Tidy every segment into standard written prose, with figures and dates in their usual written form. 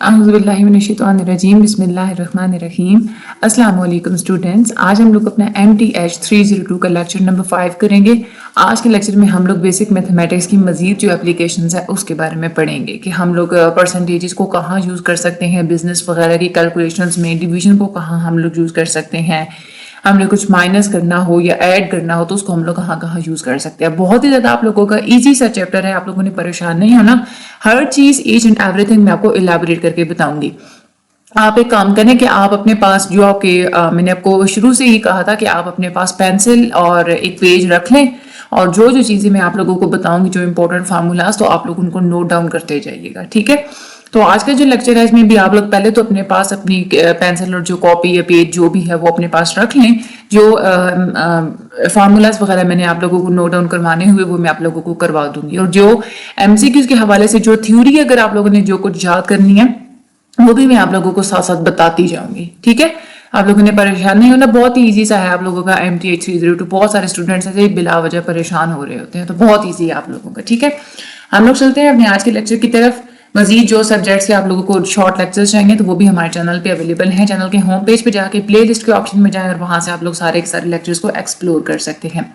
अऊज़ुबिल्लाहिमिनश्शैतानिर्रजीम बिस्मिल्लाहिर्रहमानिर्रहीम। अस्सलाम वालेकुम स्टूडेंट्स, आज हम लोग अपना MTH 302 का लेक्चर नंबर 5 करेंगे। आज के लेक्चर में हम लोग बेसिक मैथमेटिक्स की मजीद जो एप्लीकेशंस है उसके बारे में पढ़ेंगे कि हम लोग परसेंटेजेस को कहाँ यूज़ कर सकते हैं, बिजनेस वगैरह की कैलकुलेशंस में डिवीजन को कहाँ हम लोग यूज़ कर सकते हैं, हम लोग कुछ माइनस करना हो या ऐड करना हो तो उसको हम लोग कहाँ कहाँ यूज़ कर सकते हैं। बहुत ही ज़्यादा आप लोगों का इजी सा चैप्टर है, आप लोगों ने परेशान नहीं होना। हर चीज़ ईच एंड एवरीथिंग मैं आपको इलाबोरेट करके बताऊंगी। आप एक काम करें कि आप अपने पास जो आपके मैंने आपको शुरू से ही कहा था कि आप अपने पास पेंसिल और एक पेज रख लें और जो जो चीज़ें मैं आप लोगों को बताऊंगी, जो इंपॉर्टेंट फार्मूलाज, तो आप लोग उनको नोट डाउन करते जाइएगा, ठीक है। तो आज का जो लेक्चर है इसमें भी आप लोग पहले तो अपने पास अपनी पेंसिल और जो कॉपी या पेज जो भी है वो अपने पास रख लें। जो फार्मूलाज वगैरह मैंने आप लोगों को नोट डाउन करवाने हुए वो मैं आप लोगों को करवा दूंगी, और जो MCQs के हवाले से जो थ्योरी अगर आप लोगों ने जो कुछ याद करनी है वो भी मैं आप लोगों को साथ साथ बताती जाऊंगी, ठीक है। आप लोगों ने परेशान नहीं होना, बहुत ही इजी सा है आप लोगों का MTH 302। बहुत सारे स्टूडेंट्स ऐसे बिला वजह परेशान हो रहे होते हैं, तो बहुत ईजी है आप लोगों का, ठीक है। हम लोग चलते हैं अपने आज के लेक्चर की तरफ। मजीद जो सब्जेक्ट्स से आप लोगों को शॉर्ट लेक्चर्स चाहिए तो वो भी हमारे चैनल पे अवेलेबल हैं। चैनल के होम पेज पे जाके प्ले लिस्ट के ऑप्शन में जाएं और वहां से आप लोग सारे के सारे लेक्चर्स को एक्सप्लोर कर सकते हैं।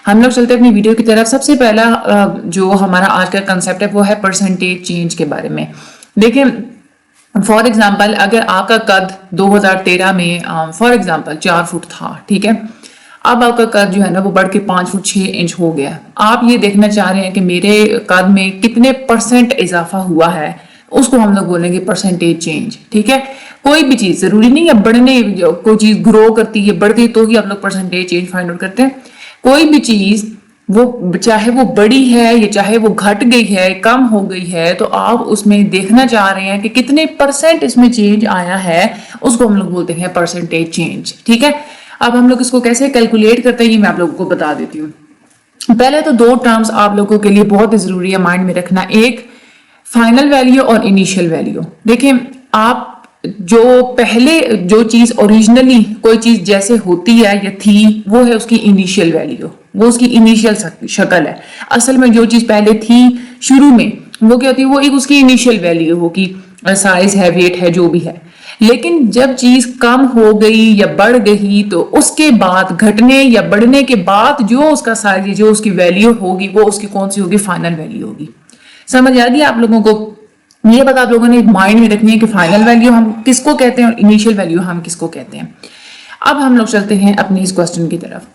हम लोग चलते हैं अपनी वीडियो की तरफ। सबसे पहला जो हमारा आज का कंसेप्ट है वो है परसेंटेज चेंज के बारे में। देखिए, फॉर एग्जाम्पल अगर आपका कद 2013 में फॉर एग्जाम्पल 4 फुट था, ठीक है। अब आपका कद जो है ना वो बढ़ के 5 फुट 6 इंच हो गया। आप ये देखना चाह रहे हैं कि मेरे कद में कितने % इजाफा हुआ है, उसको हम लोग बोलेंगे परसेंटेज चेंज, ठीक है। कोई भी चीज जरूरी नहीं है बढ़ने, कोई चीज ग्रो करती है बढ़ती है तो ही आप लोग परसेंटेज चेंज फाइंड आउट करते हैं। कोई भी चीज वो चाहे वो बड़ी है या चाहे वो घट गई है, कम हो गई है, तो आप उसमें देखना चाह रहे हैं कि कितने % इसमें चेंज आया है, उसको हम लोग बोलते हैं परसेंटेज चेंज, ठीक है। अब हम लोग इसको कैसे कैलकुलेट करते हैं ये मैं आप लोगों को बता देती हूँ। पहले तो दो टर्म्स आप लोगों के लिए बहुत ही जरूरी है माइंड में रखना, एक फाइनल वैल्यू और इनिशियल वैल्यू। देखिए, आप जो पहले जो चीज ओरिजिनली कोई चीज जैसे होती है या थी वो है उसकी इनिशियल वैल्यू, वो उसकी इनिशियल शक्ल है। असल में जो चीज पहले थी शुरू में वो क्या होती है, वो एक उसकी इनिशियल वैल्यू होगी, साइज है, वेट है, जो भी है। लेकिन जब चीज कम हो गई या बढ़ गई तो उसके बाद घटने या बढ़ने के बाद जो उसका साइज, जो उसकी वैल्यू होगी वो उसकी कौन सी होगी, फाइनल वैल्यू होगी। समझ आ गई आप लोगों को? ये बात आप लोगों ने माइंड में रखनी है कि फाइनल वैल्यू हम किसको कहते हैं और इनिशियल वैल्यू हम किसको कहते हैं। अब हम लोग चलते हैं अपनी इस क्वेश्चन की तरफ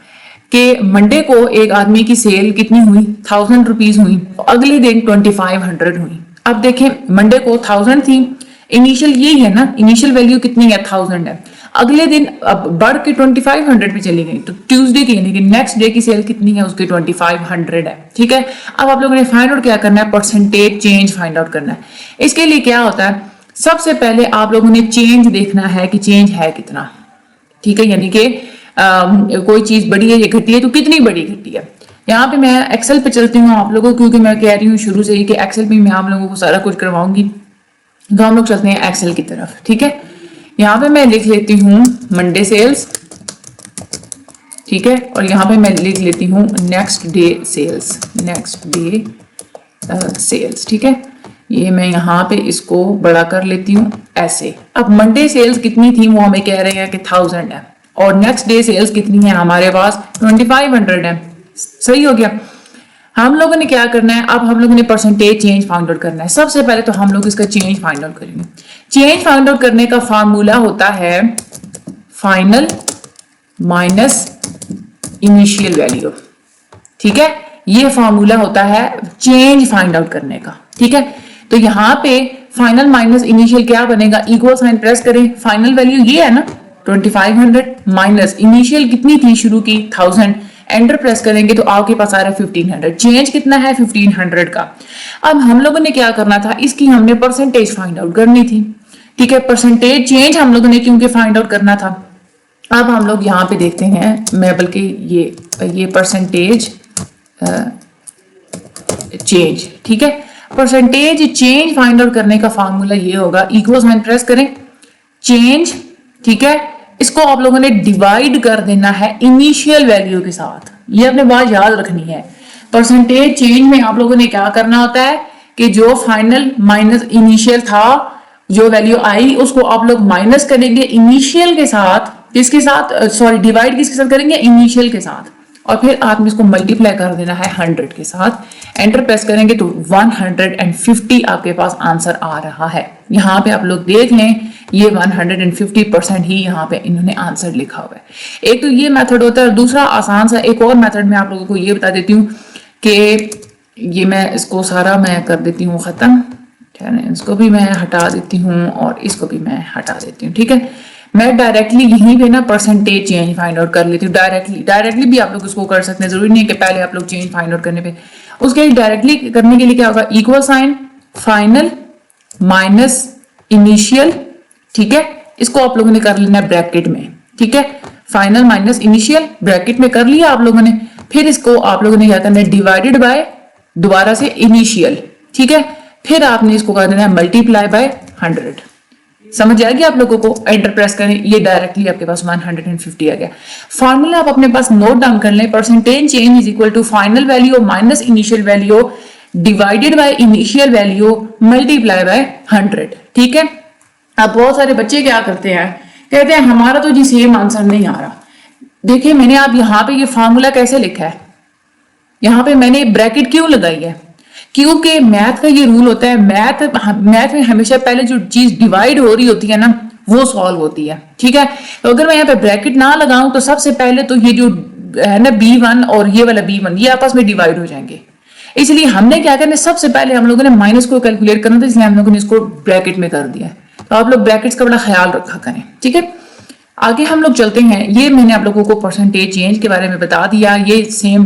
कि मंडे को एक आदमी की सेल कितनी हुई, 1000 रुपीज हुई, अगले दिन 2500 हुई। अब देखें, मंडे को 1000 थी, इनिशियल यही है ना, इनिशियल वैल्यू कितनी है, 1000 है। अगले दिन अब बढ़ के 2500 पे चली गई, तो ट्यूसडे की यानी कि नेक्स्ट डे की सेल कितनी है, उसकी 2500 है, ठीक है। अब आप लोगों ने फाइंड आउट क्या करना है, परसेंटेज चेंज फाइंड आउट करना है। इसके लिए क्या होता है, सबसे पहले आप लोगों ने चेंज देखना है कि चेंज है कितना, ठीक है। यानी कि कोई चीज बड़ी है या घटी है तो कितनी बड़ी घटी है। यहाँ पे मैं एक्सेल पे चलती हूँ आप लोगों को, क्योंकि मैं कह रही हूँ शुरू से ही कि एक्सेल पे मैं आप लोगों को सारा कुछ करवाऊंगी। तो हम लोग चलते हैं एक्सेल की तरफ, ठीक है। यहाँ पे मैं लिख लेती हूँ मंडे सेल्स, ठीक है, और यहाँ पे मैं लिख लेती हूँ next day sales, next day sales, ठीक है। ये मैं यहाँ पे इसको बड़ा कर लेती हूँ ऐसे। अब मंडे सेल्स कितनी थी वो हमें कह रहे हैं कि 1000 है, और नेक्स्ट डे सेल्स कितनी है हमारे पास 2500 है। सही हो गया। हम लोगों ने क्या करना है, अब हम लोगों ने परसेंटेज चेंज फाइंड आउट करना है। सबसे पहले तो हम लोग इसका चेंज फाइंड आउट करेंगे। चेंज फाइंड आउट करने का फार्मूला होता है फाइनल माइनस इनिशियल वैल्यू, ठीक है। ये फार्मूला होता है चेंज फाइंड आउट करने का, ठीक है। तो यहाँ पे फाइनल माइनस इनिशियल क्या बनेगा, इक्वल साइन प्रेस करें, फाइनल वैल्यू ये है ना 2500 माइनस इनिशियल कितनी थी शुरू की 1000, एंटर प्रेस करेंगे तो आपके पास आ रहा है 1500। चेंज कितना है 1500 का। अब हम लोगों ने क्या करना था, इसकी हमने परसेंटेज फाइंड आउट करनी थी, ठीक है। परसेंटेज चेंज हम लोगों ने क्योंकि फाइंड आउट करना था। अब हम लोग यहाँ पे देखते हैं, मैं बल्कि ये परसेंटेज चेंज, ठीक है। परसेंटेज चेंज फाइंड आउट करने का फार्मूला ये होगा, इक्वल साइन प्रेस करें, चेंज, ठीक है। इसको आप लोगों ने डिवाइड कर देना है इनिशियल वैल्यू के साथ। ये अपने बात याद रखनी है। परसेंटेज चेंज में आप लोगों ने क्या करना होता है कि जो फाइनल माइनस इनिशियल था जो वैल्यू आई उसको आप लोग माइनस करेंगे इनिशियल के साथ, किसके साथ, सॉरी डिवाइड किसके साथ करेंगे, इनिशियल के साथ, और फिर आपने इसको मल्टीप्लाई कर देना है 100 के साथ। एंटर प्रेस करेंगे तो 150 आपके पास आंसर आ रहा है। यहाँ पे आप लोग देख लें, ये 150% ही यहाँ पे इन्होंने आंसर लिखा हुआ है। एक तो ये मेथड होता है, दूसरा आसान सा एक और मेथड मैं आप लोगों को ये बता देती हूँ कि ये मैं इसको सारा मैं कर देती हूँ खत्म, इसको भी मैं हटा देती हूँ और इसको भी मैं हटा देती हूँ। ठीक है, मैं डायरेक्टली यहीं पे ना परसेंटेज चेंज फाइंड आउट कर लेती हूँ। डायरेक्टली भी आप लोग इसको कर सकते हैं, जरूरी नहीं है कि पहले आप लोग चेंज फाइंड आउट करने पे। उसके डायरेक्टली करने के लिए क्या होगा, equal sign final minus initial. ठीक है, इसको आप लोगों ने कर लेना है ब्रैकेट में। ठीक है, फाइनल माइनस इनिशियल ब्रैकेट में कर लिया आप लोगों ने। फिर इसको आप लोगों ने क्या करना है, डिवाइडेड बाय दोबारा से इनिशियल। ठीक है, फिर आपने इसको कर देना है मल्टीप्लाई बाय 100। समझ जाएगी आप लोगों को। एंटर प्रेस करें, ये डायरेक्टली आपके पास 150 आ गया। फॉर्मूला आप अपने पास नोट डाउन कर लें, percentage change is equal to final value minus initial value divided by initial value multiply by 100। ठीक है, अब बहुत सारे बच्चे क्या करते हैं, कहते हैं हमारा तो जी सेम आंसर नहीं आ रहा। देखिए मैंने आप यहाँ पे ये फार्मूला कैसे लिखा है, यहाँ पे मैंने ब्रैकेट क्यों लगाई है, क्योंकि मैथ का ये रूल होता है, मैथ में हमेशा पहले जो चीज डिवाइड हो रही होती है ना वो सॉल्व होती है। ठीक है, तो अगर मैं यहाँ पे ब्रैकेट ना लगाऊं तो सबसे पहले तो ये जो है ना B1 और ये वाला B1 ये आपस में डिवाइड हो जाएंगे। इसलिए हमने क्या करना, सबसे पहले हम लोगों ने माइनस को कैलकुलेट करना था, इसलिए हम लोगों ने इसको ब्रैकेट में कर दिया। तो आप लोग ब्रैकेट्स का बड़ा ख्याल रखा करें। ठीक है, आगे हम लोग चलते हैं। ये मैंने आप लोगों को परसेंटेज चेंज के बारे में बता दिया, ये सेम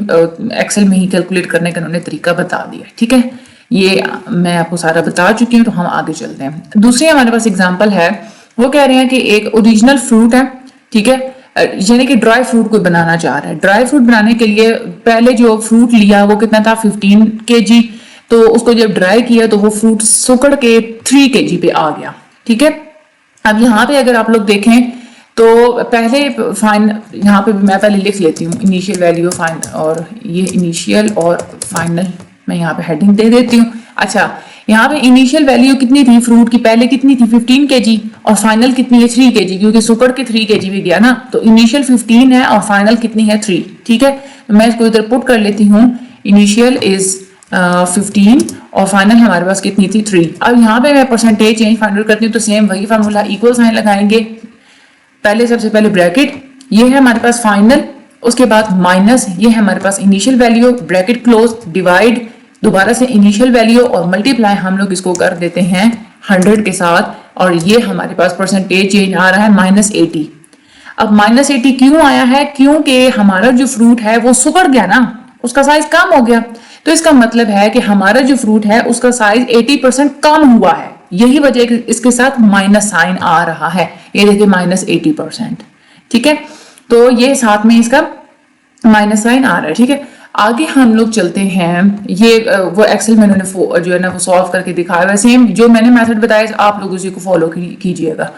एक्सेल में ही कैलकुलेट करने का उन्होंने तरीका बता दिया। ठीक है, ये मैं आपको सारा बता चुकी हूँ। तो हम आगे चलते हैं। दूसरी हमारे पास एग्जांपल है, वो कह रहे हैं कि एक ओरिजिनल फ्रूट है। ठीक है, यानी कि ड्राई फ्रूट कोई बनाना चाह रहा है। ड्राई फ्रूट बनाने के लिए पहले जो फ्रूट लिया वो कितना था, 15 kg। तो उसको जब ड्राई किया तो वो फ्रूट सुकड़ के 3 kg पे आ गया। ठीक है, अब यहाँ पे अगर आप लोग देखें तो पहले फाइन, यहाँ पे मैं पहले लिख लेती हूँ इनिशियल वैल्यू फाइन, और ये इनिशियल और फाइनल मैं यहाँ पे हेडिंग दे देती हूँ। अच्छा, यहाँ पे इनिशियल वैल्यू कितनी थी फ्रूट की, पहले कितनी थी 15 kg, और फाइनल कितनी है 3 kg, क्योंकि सुकड़ के 3 kg भी गया ना। तो इनिशियल 15 है और फाइनल कितनी है 3। ठीक है, तो मैं इसको इधर पुट कर लेती हूँ, इनिशियल इज 15 और फाइनल हमारे पास कितनी थी 3। अब यहाँ पे मैं परसेंटेज चेंज फाइंड आउट करती हूँ, तो सेम वही फार्मूला, इक्वल साइन लगाएंगे। पहले सबसे पहले ब्रैकेट, ये है हमारे पास फाइनल, उसके बाद माइनस, ये है हमारे पास initial value, bracket close, divide दोबारा से इनिशियल वैल्यू और मल्टीप्लाई हम लोग इसको कर देते हैं 100 के साथ, और ये हमारे पास परसेंटेज चेंज आ रहा है -80। अब -80 क्यों आया है, क्योंकि हमारा जो फ्रूट है वो सुकड़ गया ना, उसका साइज कम हो गया। तो इसका मतलब है कि हमारा जो फ्रूट है उसका साइज 80% कम हुआ है, यही वजह इसके साथ माइनस साइन आ रहा है। ये देखिए -80%। ठीक है, तो ये साथ में इसका माइनस साइन आ रहा है। ठीक है, आगे हम लोग चलते हैं। ये वो एक्सेल में उन्होंने जो है ना वो सॉल्व करके दिखाया है, सेम जो मैंने मेथड बताया आप लोग उसी को फॉलो कीजिएगा।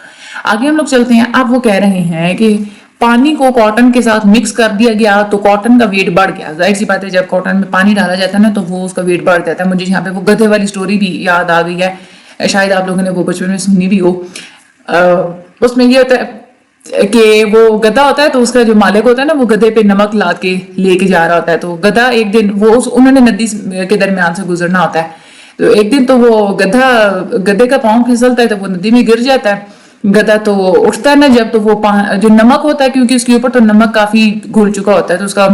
आगे हम लोग चलते हैं। अब वो कह रहे हैं कि पानी को कॉटन के साथ मिक्स कर दिया गया तो कॉटन का वेट बढ़ गया। जाहिर सी बात है, जब कॉटन में पानी डाला जाता है ना तो वो उसका वेट बढ़ जाता है। मुझे यहाँ पे वो गधे वाली स्टोरी भी याद आ गई है, शायद आप लोगों ने वो बचपन में सुनी भी हो। उसमें ये होता है कि वो गधा होता है, तो उसका जो मालिक होता है ना वो गधे पे नमक ला के लेके जा रहा होता है। तो गधा एक दिन उन्होंने नदी के दरमियान से गुजरना होता है। तो एक दिन तो वो गधे का पाँव फिसलता है तो वो नदी में गिर जाता है। गधा तो उठता है ना जब, तो वो जो नमक होता है, क्योंकि उसके ऊपर तो नमक काफी घुल चुका होता है तो उसका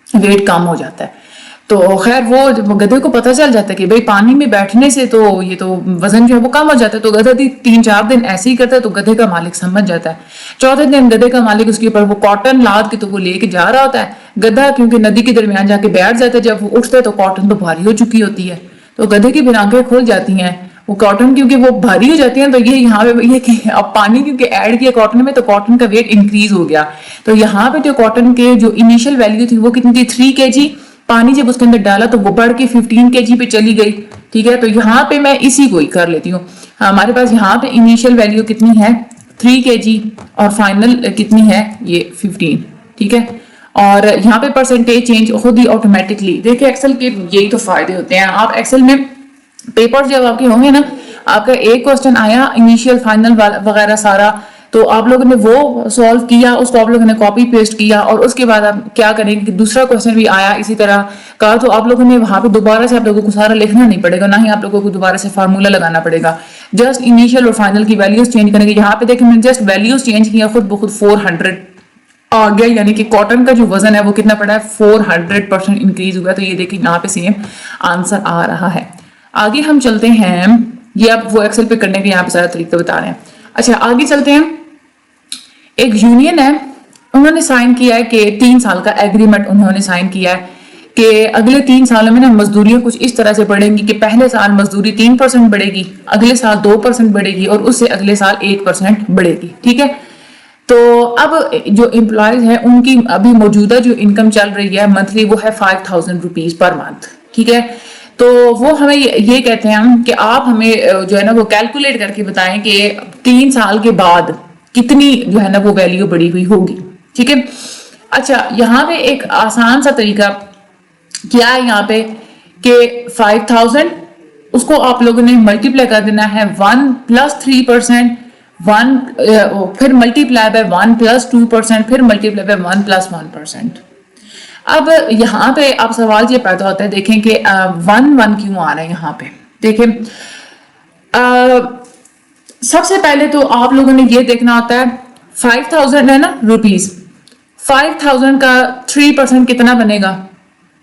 वेट कम हो जाता है। तो खैर वो गधे को पता चल जाता है कि भाई पानी में बैठने से तो ये तो वजन जो है वो कम हो जाता है। तो गधा 3-4 दिन ऐसे ही करता है। तो गधे का मालिक समझ जाता है। चौथे दिन गधे का मालिक उसके ऊपर वो कॉटन लाद के तो वो लेके जा रहा होता है। गधा क्योंकि नदी के दरमियान जाके बैठ जाता है, जब वो उठता है तो कॉटन तो भारी हो चुकी होती है। तो गधे की फिर आंखें खुल जाती हैं। वो कॉटन क्योंकि वो भारी हो जाती है, तो ये यहाँ पे ये कि अब पानी क्योंकि ऐड किया कॉटन में तो कॉटन का वेट इंक्रीज हो गया। तो यहाँ पे जो कॉटन के जो इनिशियल वैल्यू थी वो कितनी थी 3 kg, पानी जब उसके अंदर डाला तो वो बढ़ के 15 kg पे चली गई। ठीक है, तो यहाँ पे मैं इसी को ही कर लेती हूँ। हमारे पास यहाँ पे इनिशियल वैल्यू कितनी है 3 kg और फाइनल कितनी है ये 15। ठीक है, और यहाँ पे परसेंटेज चेंज खुद ही ऑटोमेटिकली। देखिए एक्सेल के यही तो फायदे होते हैं। आप एक्सेल में पेपर जब आपके होंगे ना आपका एक क्वेश्चन आया इनिशियल फाइनल वगैरह सारा, तो आप लोगों ने वो सॉल्व किया, उसको आप लोगों ने कॉपी पेस्ट किया, और उसके बाद आप क्या करेंगे कि दूसरा क्वेश्चन भी आया इसी तरह का, तो आप लोगों ने वहां पे दोबारा से आप लोगों को सारा लिखना नहीं पड़ेगा, ना ही आप लोगों को दोबारा से फार्मूला लगाना पड़ेगा। जस्ट इनिशियल और फाइनल की वैल्यूज चेंज करेंगे। यहाँ पे देखिए मैंने जस्ट वैल्यूज चेंज किया, खुद ब खुद 400 आ गया, यानी कि कॉटन का जो वजन है वो कितना पड़ा है, 400% इंक्रीज हुआ। तो ये देखिए यहाँ पे सेम आंसर आ रहा है। आगे हम चलते हैं, ये आप वो एक्सेल पे करने के यहाँ पे सारा तरीका बता रहे हैं। अच्छा आगे चलते हैं। एक यूनियन है, उन्होंने साइन किया है कि 3 साल का एग्रीमेंट उन्होंने साइन किया है कि अगले 3 सालों में ना मजदूरियां कुछ इस तरह से बढ़ेंगी कि पहले साल मजदूरी 3% बढ़ेगी, अगले साल 2% बढ़ेगी, और उससे अगले साल 1% बढ़ेगी। ठीक है, तो अब जो एम्प्लॉयज है उनकी अभी मौजूदा जो इनकम चल रही है मंथली वो है 5000 रुपीज पर मंथ। ठीक है, तो वो हमें ये कहते हैं हम कि आप हमें जो है ना वो कैलकुलेट करके बताएं कि 3 साल के बाद कितनी जो है ना वो वैल्यू बढ़ी हुई होगी। ठीक है, अच्छा यहाँ पे एक आसान सा तरीका क्या है यहाँ पे कि 5000 उसको आप लोगों ने मल्टीप्लाई कर देना है 1 + 3%, 1 फिर मल्टीप्लाई बाय 1 + 2%, फिर मल्टीप्लाई बाय 1 + 1%। अब यहाँ पे आप सवाल ये पैदा होता है, देखें कि 1 क्यों आ रहा है यहाँ पे। देखें सबसे पहले तो आप लोगों ने ये देखना होता है 5000 है ना रुपीज, 5000 का 3% कितना बनेगा।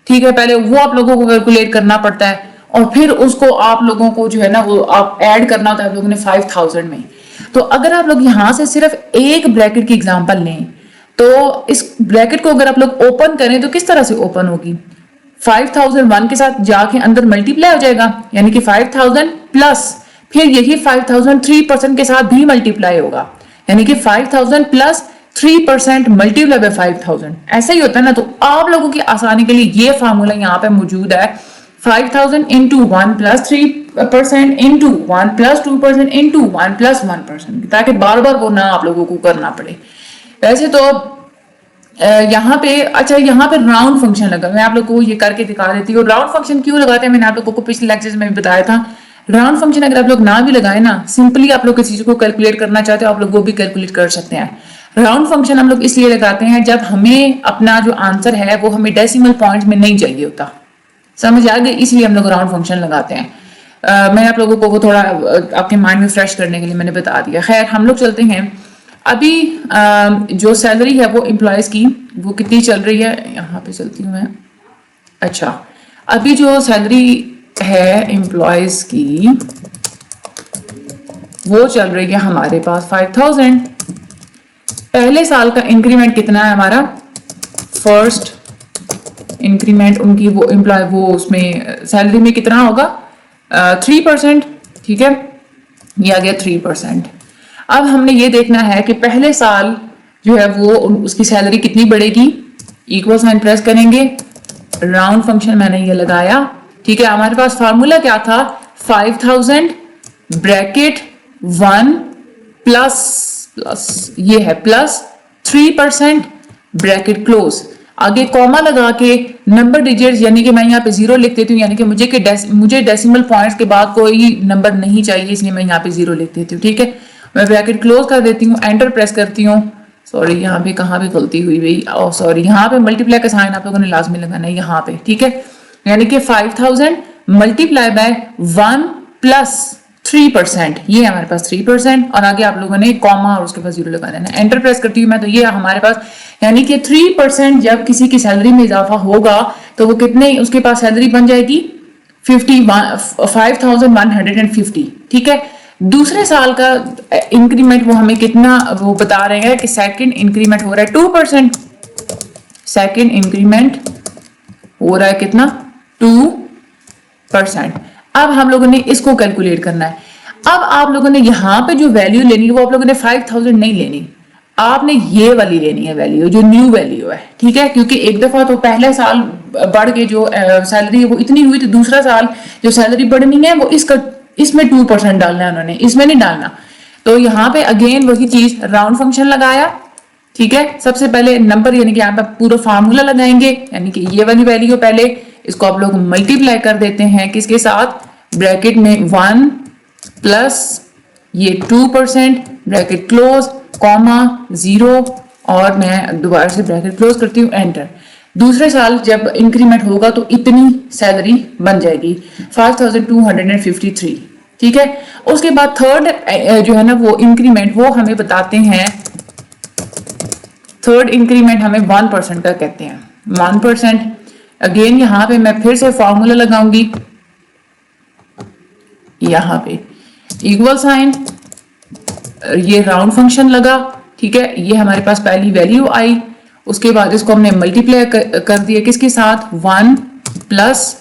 ठीक है, पहले वो आप लोगों को कैलकुलेट करना पड़ता है, और फिर उसको आप लोगों को जो है ना वो आप ऐड करना होता है आप लोगों ने 5000 में। तो अगर आप लोग यहाँ से सिर्फ एक ब्रैकेट की एग्जांपल लें, तो इस ब्रैकेट को अगर आप लोग ओपन करें तो किस तरह से ओपन होगी, 5001 के साथ जाके अंदर मल्टीप्लाई हो जाएगा, यानी कि 5000 प्लस फिर यही 5000 3% के साथ भी मल्टीप्लाई होगा, यानी कि 5000 प्लस 3% मल्टीप्लाई बाय 5000। ऐसा ही होता है ना। तो आप लोगों की आसानी के लिए ये फार्मूला यहाँ पे मौजूद है, 5000 इंटू 1 + 3% इंटू 1 + 2% इंटू 1 + 1%, ताकि बार बार वो ना आप लोगों को करना पड़े। वैसे तो यहाँ पे अच्छा यहाँ पे राउंड फंक्शन लगा, मैं आप लोगों को ये करके दिखा देती हूँ। राउंड फंक्शन क्यों लगाते हैं मैंने आप लोगों को पिछले लेक्चर्स में भी बताया था। राउंड फंक्शन अगर आप लोग ना भी लगाए ना, सिंपली आप लोग किसी चीज को कैलकुलेट करना चाहते हो आप लोग वो भी कैलकुलेट कर सकते हैं। राउंड फंक्शन हम लोग इसलिए लगाते हैं जब हमें अपना जो आंसर है वो हमें डेसिमल पॉइंट्स में नहीं चाहिए होता, समझ आ गई, इसलिए हम लोग राउंड फंक्शन लगाते हैं। मैंने आप लोगों को वो थोड़ा आपके माइंड में फ्रेश करने के लिए मैंने बता दिया। खैर हम लोग चलते हैं। अभी जो सैलरी है वो एम्प्लॉयज की वो कितनी चल रही है, यहाँ पे चलती हूँ मैं। अच्छा अभी जो सैलरी है एम्प्लॉयज की वो चल रही है हमारे पास 5000। पहले साल का इंक्रीमेंट कितना है हमारा, फर्स्ट इंक्रीमेंट उनकी वो एम्प्लॉय वो उसमें सैलरी में कितना होगा 3%। ठीक है, ये आ गया 3%। अब हमने ये देखना है कि पहले साल जो है वो उसकी सैलरी कितनी बढ़ेगी, इक्वल साइन प्रेस करेंगे, राउंड फंक्शन मैंने ये लगाया। ठीक है, हमारे पास फार्मूला क्या था, 5000 ब्रैकेट 1 प्लस ये है प्लस 3% ब्रैकेट क्लोज, आगे कॉमा लगा के नंबर डिजिट्स, यानी कि मैं यहाँ पे 0 लिख देती हूँ, यानी कि मुझे डेसिमल पॉइंट्स के बाद कोई नंबर नहीं चाहिए, इसलिए मैं यहाँ पे 0 लिख देती हूँ। ठीक है, मैं ब्रैकेट क्लोज कर देती हूँ, एंटर प्रेस करती हूँ। सॉरी यहाँ पे कहाँ पे गलती हुई भाई, ओ सॉरी, यहाँ पे मल्टीप्लाई का साइन आप लोगों ने लाजमी लगाना है यहाँ पे। ठीक है, यानी कि 5000 मल्टीप्लाई बाय 1 + 3%, ये हमारे पास 3%, और आगे आप लोगों ने कॉमा और उसके पास 0 लगा देना है। एंटर प्रेस करती हूँ मैं, तो ये हमारे पास यानी कि 3% जब किसी की सैलरी में इजाफा होगा तो वो कितने उसके पास सैलरी बन जाएगी 5150। ठीक है, दूसरे साल का इंक्रीमेंट वो हमें कितना वो बता रहे हैं कि सेकंड इंक्रीमेंट हो रहा है 2%। सेकंड इंक्रीमेंट हो रहा है कितना 2%। अब हम लोगों ने इसको कैलकुलेट करना है। अब आप लोगों ने यहाँ पे जो वैल्यू लेनी है वो आप लोगों ने 5000 नहीं लेनी, आपने ये वाली लेनी है वैल्यू, जो न्यू वैल्यू है। ठीक है, क्योंकि एक दफा तो पहले साल बढ़ के जो सैलरी है वो इतनी हुई, तो दूसरा साल जो सैलरी बढ़नी है वो इसमें 2% डालना है उन्होंने, इसमें नहीं डालना। तो यहाँ पे अगेन वही चीज, राउंड फंक्शन लगाया। ठीक है, सबसे पहले नंबर यानी कि यहाँ पे पूरा फार्मूला लगाएंगे, यानी कि ये वाली वैल्यू पहले इसको आप लोग मल्टीप्लाई कर देते हैं किसके साथ, ब्रैकेट में 1 प्लस ये 2% ब्रैकेट क्लोज कॉमा 0 और मैं दोबारा से ब्रैकेट क्लोज करती हूँ एंटर। दूसरे साल जब इंक्रीमेंट होगा तो इतनी सैलरी बन जाएगी 5253। ठीक है। उसके बाद थर्ड जो है ना वो इंक्रीमेंट वो हमें बताते हैं, थर्ड इंक्रीमेंट हमें 1% का कहते हैं 1%। अगेन यहाँ पे मैं फिर से फॉर्मूला लगाऊंगी, यहाँ पे इक्वल साइन, ये राउंड फंक्शन लगा। ठीक है, ये हमारे पास पहली वैल्यू आई, उसके बाद इसको हमने मल्टीप्लाई कर दिया किसके साथ 1 प्लस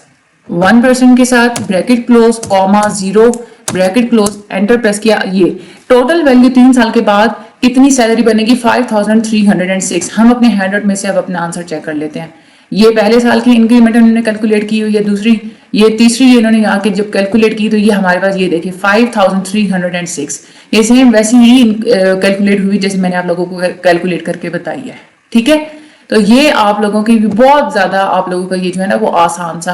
1% के साथ bracket close comma 0 bracket close enter press किया। ये टोटल वैल्यू 3 साल के बाद कितनी सैलरी बनेगी 5306। हम अपने हैंडआउट में से अब अपना आंसर चेक कर लेते हैं। ये पहले साल की इंक्रीमेंट उन्होंने कैलकुलेट की हुई है, दूसरी ये तीसरी इन्होंने आके जब कैलकुलेट की तो ये हमारे पास ये देखिए 5306। ये सेम वैसी ही कैलकुलेट हुई जैसे मैंने आप लोगों को कैलकुलेट करके बताई है। ठीक है, तो ये आप लोगों की भी बहुत ज्यादा आप लोगों का ये जो है ना वो आसान सा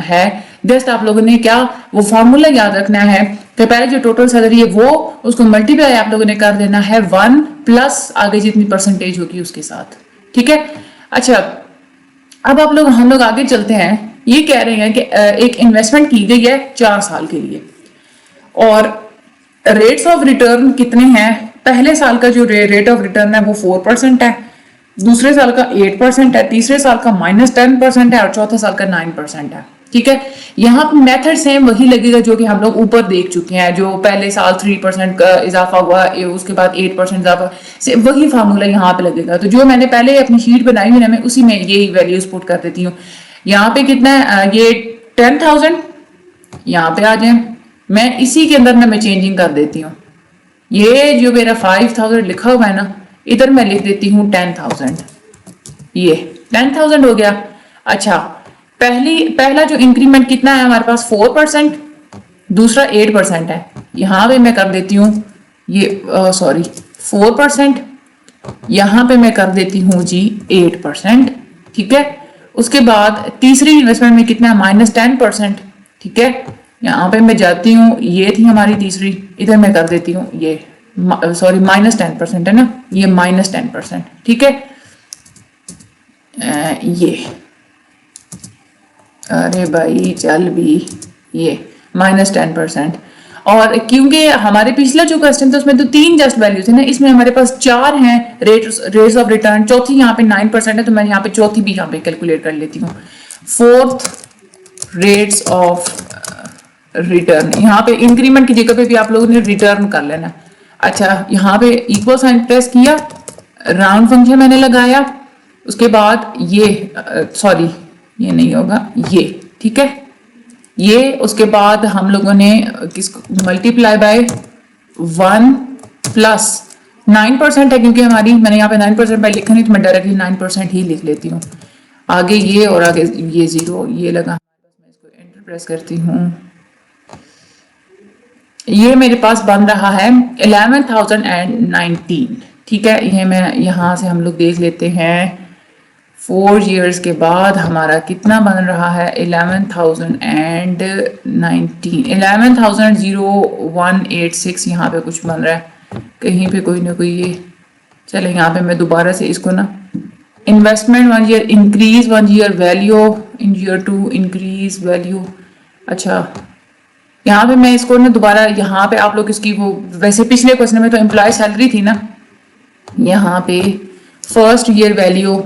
है। जस्ट आप लोगों ने क्या वो फॉर्मूला याद रखना है कि पहले जो टोटल सैलरी है वो उसको मल्टीप्लाई आप लोगों ने कर देना है 1 प्लस आगे जितनी परसेंटेज होगी उसके साथ। ठीक है, अच्छा अब हम लोग आगे चलते हैं। ये कह रहे हैं कि एक इन्वेस्टमेंट की गई है 4 साल के लिए और रेट्स ऑफ रिटर्न कितने हैं। पहले साल का जो रेट ऑफ रिटर्न है वो 4% है, दूसरे साल का 8% है, तीसरे साल का -10% है और चौथे साल का 9% है। ठीक है, यहाँ पर मेथड सेम वही लगेगा जो कि हम लोग ऊपर देख चुके हैं। जो पहले साल 3% का इजाफा हुआ, उसके बाद 8% इजाफा, से वही फार्मूला यहाँ पे लगेगा। तो जो मैंने पहले अपनी शीट बनाई हुई है मैं उसी में यही वैल्यूज पुट कर देती हूँ। यहाँ पे कितना है, ये 10,000 यहाँ पे आ जाए, मैं इसी के अंदर ना मैं चेंजिंग कर देती हूँ। ये जो मेरा 5000 लिखा हुआ है ना, इधर मैं लिख देती हूँ 10,000। ये 10,000 हो गया। अच्छा, पहला जो इंक्रीमेंट कितना है हमारे पास 4%, दूसरा 8% है। यहाँ पे मैं कर देती हूँ ये 4%, यहाँ पे मैं कर देती हूँ जी 8%। ठीक है, उसके बाद तीसरी इन्वेस्टमेंट में कितना है -10%। ठीक है, यहाँ पे मैं जाती हूँ, ये थी हमारी तीसरी, इधर मैं कर देती हूँ ये -10% है ना, ये -10%। ठीक है, ये अरे भाई चल भी, ये -10%। और क्योंकि हमारे पिछला जो क्वेश्चन था उसमें तो 3 जस्ट वैल्यू थे ना, इसमें हमारे पास 4 हैं रेट्स ऑफ रिटर्न, चौथी यहाँ पे 9% है तो मैं यहाँ पे चौथी भी यहाँ पे कैलकुलेट कर लेती हूँ। फोर्थ रेट्स ऑफ रिटर्न, यहाँ पे इंक्रीमेंट की जगह पे भी आप लोगों ने रिटर्न कर लेना। अच्छा, यहाँ पे इक्वल साइन प्रेस किया, राउंड फंक्शन मैंने लगाया, उसके बाद ये सॉरी ये नहीं होगा ये। ठीक है, ये उसके बाद हम लोगों ने किसको मल्टीप्लाई बाय 1 प्लस 9% है, क्योंकि हमारी मैंने यहाँ पे 9% बाय लिखा नहीं तो मैं डायरेक्टली 9% ही लिख लेती हूँ। आगे ये और आगे ये 0 ये लगा, मैं इसको एंटर प्रेस करती हूँ। ये मेरे पास बन रहा है 11,019। ठीक है, ये मैं यहाँ से हम लोग देख लेते हैं 4 years के बाद हमारा कितना बन रहा है 11,019, 11,0186 यहाँ पे कुछ बन रहा है कहीं पे कोई ना कोई। ये चले यहाँ पे मैं दोबारा से इसको ना investment 1 year increase 1 year value in year 2 increase value. अच्छा, यहाँ पे मैं इसको ना दोबारा यहाँ पे आप लोग इसकी वो वैसे पिछले क्वेश्चन में तो एम्प्लॉय सैलरी थी ना, यहाँ पे फर्स्ट ईयर वैल्यू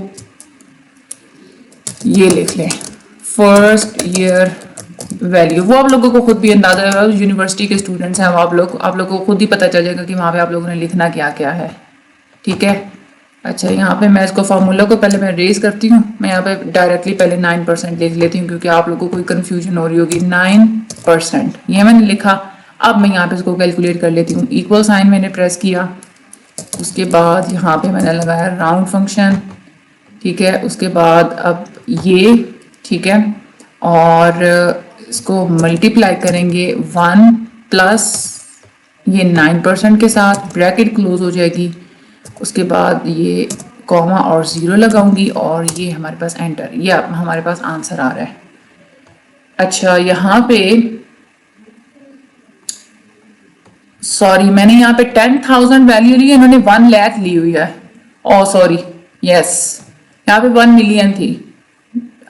ये लिख लें, फर्स्ट ईयर वैल्यू। वो आप लोगों को खुद भी अंदाजा है, यूनिवर्सिटी के स्टूडेंट्स हैं, आप लोगों को खुद ही पता चल जाएगा कि वहाँ पे आप लोगों ने लिखना क्या क्या है। ठीक है, अच्छा यहाँ पे मैं इसको फार्मूला को पहले मैं रेज करती हूँ, मैं यहाँ पे डायरेक्टली पहले 9% लिख लेती हूँ क्योंकि आप लोगों को कोई कंफ्यूजन हो रही होगी। 9% ये मैंने लिखा, अब मैं यहाँ पे इसको कैलकुलेट कर लेती हूँ। इक्वल साइन मैंने प्रेस किया, उसके बाद यहाँ पे मैंने लगाया राउंड फंक्शन। ठीक है, उसके बाद अब ये, ठीक है, और इसको मल्टीप्लाई करेंगे 1 प्लस ये 9% के साथ, ब्रैकेट क्लोज हो जाएगी, उसके बाद ये कॉमा और 0 लगाऊंगी और ये हमारे पास एंटर, ये हमारे पास आंसर आ रहा है। अच्छा, यहाँ पे सॉरी, मैंने यहाँ पे 10,000 वैल्यू ली है, इन्होंने 1 लाख ली हुई है। ओ सॉरी, यस, यहाँ पे 1 मिलियन थी,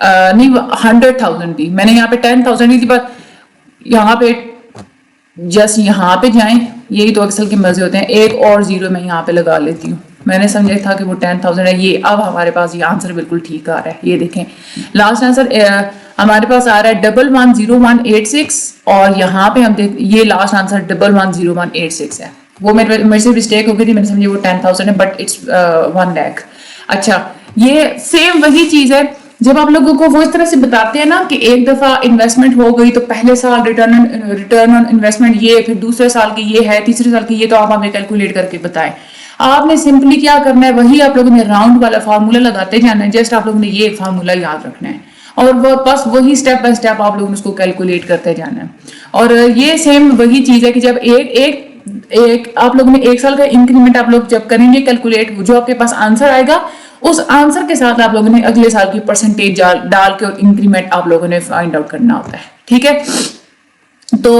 नहीं 100,000 थी। मैंने यहाँ पे 10,000 ली थी, पर यहाँ पे जस्ट यहाँ पे जाएं, यही तो एक्सेल के मजे होते हैं। एक और जीरो मैं यहाँ पे लगा लेती हूँ। मैंने समझा था कि वो 10,000 है। ये अब हमारे पास ये आंसर बिल्कुल ठीक आ रहा है। ये देखें, लास्ट आंसर हमारे पास आ रहा है 110186, और यहाँ पे हम देख, ये लास्ट आंसर 110186 है। वो मेरे से मिस्टेक हो गई थी, मैंने समझी वो 10,000 है, बट इट्स 1 लाख। अच्छा, ये सेम वही चीज है जब आप लोगों को वो इस तरह से बताते हैं ना कि एक दफा इन्वेस्टमेंट हो गई तो पहले साल रिटर्न ऑन इन्वेस्टमेंट ये, फिर दूसरे साल की ये है, तीसरे साल की ये, तो आप हमें कैलकुलेट करके बताएं। आपने सिंपली क्या करना है, वही आप लोगों ने राउंड वाला फार्मूला लगाते जाना है। जस्ट आप लोगों ने ये फार्मूला याद रखना है, और वो बस वही स्टेप बाय स्टेप आप लोगों ने उसको कैलकुलेट करते जाना है। और ये सेम वही चीज है कि जब एक आप लोगों ने 1 साल का इंक्रीमेंट आप लोग जब करेंगे कैलकुलेट, जो आपके पास आंसर आएगा उस आंसर के साथ आप लोगों ने अगले साल की परसेंटेज डाल के और इंक्रीमेंट आप लोगों ने फाइंड आउट करना होता है। ठीक है, तो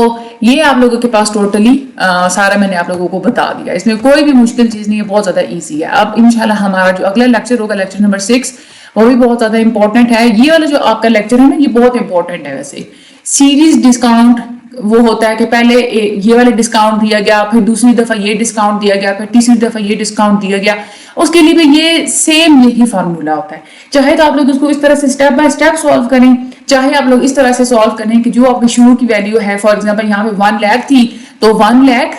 ये आप लोगों के पास टोटली सारा मैंने आप लोगों को बता दिया। इसमें कोई भी मुश्किल चीज नहीं है, बहुत ज्यादा इजी है। अब इंशाल्लाह हमारा जो अगला लेक्चर होगा, लेक्चर नंबर 6, वो भी बहुत ज्यादा इंपॉर्टेंट है। ये वाला जो आपका लेक्चर है ना, ये बहुत इंपॉर्टेंट है। वैसे सीरीज डिस्काउंट वो होता है कि पहले ये वाले डिस्काउंट दिया गया, फिर दूसरी दफा ये डिस्काउंट दिया गया, फिर तीसरी दफा ये डिस्काउंट दिया गया। उसके लिए भी ये सेम यही फार्मूला होता है। चाहे तो आप लोग उसको इस तरह से स्टेप बाय स्टेप सॉल्व करें, चाहे आप लोग इस तरह से सॉल्व करें कि जो आपकी शुरू की वैल्यू है, फॉर एग्जांपल यहाँ पे 1 लाख थी, तो 1 लाख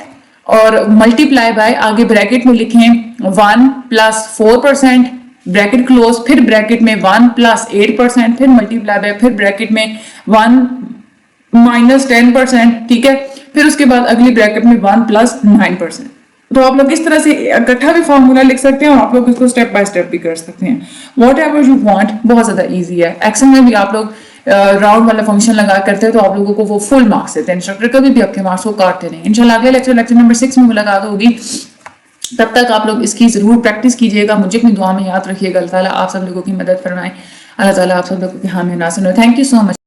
और मल्टीप्लाई बाय, आगे ब्रैकेट में लिखें 1 + 4%, ब्रैकेट क्लोज, फिर ब्रैकेट में 1 + 8%, फिर मल्टीप्लाई बाय, फिर ब्रैकेट में 1 - 10%। ठीक है, फिर उसके बाद अगली ब्रैकेट में 1 + 9%। तो आप लोग इस तरह से इकट्ठा भी फॉर्मूला लिख सकते हैं, और आप लोग इसको स्टेप बाय स्टेप भी कर सकते हैं। वॉट एवर यू वांट, बहुत ज्यादा इजी है। एक्सेल में भी आप लोग राउंड वाला फंक्शन लगा करते हैं, तो आप लोगों को वो फुल मार्क्स देते हैं। इंस्ट्रक्टर कभी भी आपके मार्क्स को काटते नहीं। इंशाल्लाह अगले लेक्चर नंबर 6 में मुलाकात होगी। तब तक आप लोग इसकी जरूर प्रैक्टिस कीजिएगा। मुझे अपनी दुआ में याद रखिएगा। अल्लाह ताला आप सब लोगों की मदद फरमाए। अल्लाह ताला आप सब लोगों की हामी नासिर हो। Thank you so much.